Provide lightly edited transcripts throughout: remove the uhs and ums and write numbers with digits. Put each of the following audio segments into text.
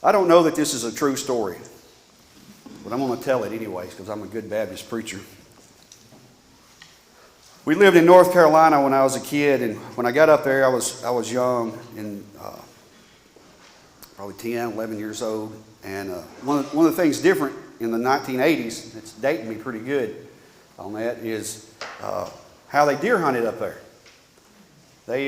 I don't know that this is a true story, but I'm going to tell it anyways because I'm a good Baptist preacher. We lived in North Carolina when I was a kid, and when I got up there, I was young, and probably 10, 11 years old. And one of the things different in the 1980s, it's dating me pretty good on that, is how they deer hunted up there. They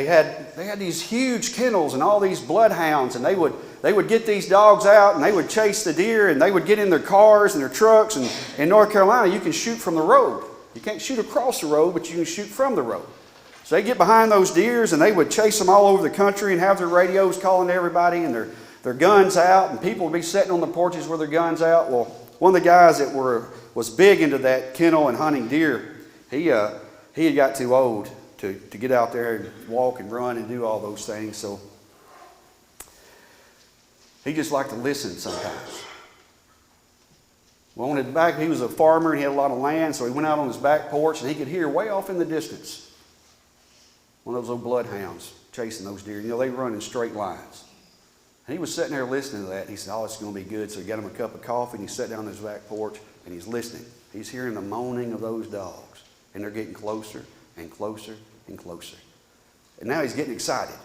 had these huge kennels and all these bloodhounds, and they would get these dogs out and they would chase the deer, and they would get in their cars and their trucks. And in North Carolina, you can shoot from the road. You can't shoot across the road, but you can shoot from the road. So they get behind those deers and they would chase them all over the country and have their radios calling to everybody and their guns out, and people would be sitting on the porches with their guns out. Well, one of the guys that was big into that kennel and hunting deer, he had got too old to get out there and walk and run and do all those things. So he just liked to listen sometimes. Well, on his back, he was a farmer and he had a lot of land, so he went out on his back porch and he could hear way off in the distance one of those old bloodhounds chasing those deer. You know, they run in straight lines. And he was sitting there listening to that, and he said, oh, it's going to be good. So he got him a cup of coffee, and he sat down on his back porch, and he's listening. He's hearing the moaning of those dogs, and they're getting closer and closer and closer. And now he's getting excited.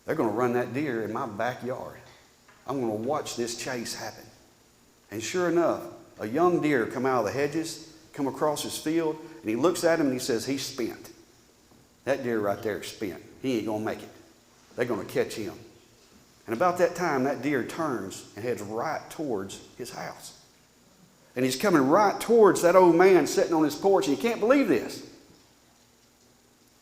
They're going to run that deer in my backyard. I'm going to watch this chase happen. And sure enough, a young deer come out of the hedges, come across his field, and he looks at him and he says, he's spent. That deer right there is spent. He ain't going to make it. They're going to catch him. And about that time, that deer turns and heads right towards his house. And he's coming right towards that old man sitting on his porch, and he can't believe this.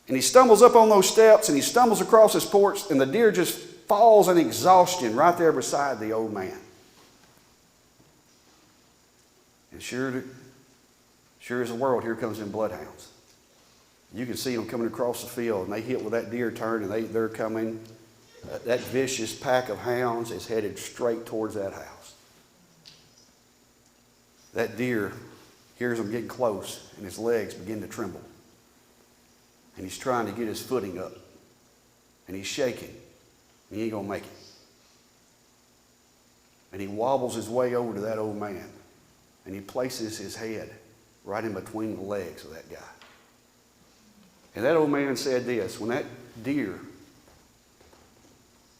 And he stumbles up on those steps, and he stumbles across his porch, and the deer just falls in exhaustion right there beside the old man. And sure as the world, here comes them bloodhounds. You can see them coming across the field, and they hit with that deer turn, and they're coming. That vicious pack of hounds is headed straight towards that house. That deer hears them getting close, and his legs begin to tremble. And he's trying to get his footing up. And he's shaking. And he ain't going to make it. And he wobbles his way over to that old man. And he places his head right in between the legs of that guy. And that old man said this, when that deer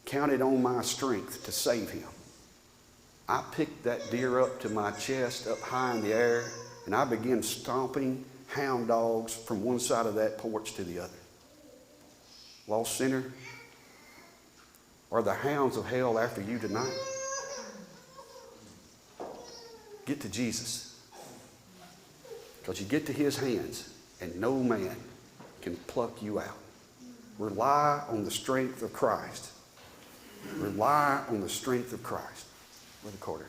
counted on my strength to save him, I picked that deer up to my chest up high in the air, and I began stomping hound dogs from one side of that porch to the other. Lost sinner, are the hounds of hell after you tonight? Get to Jesus. Because you get to his hands, and no man can pluck you out. Rely on the strength of Christ. Rely on the strength of Christ. Brother Carter.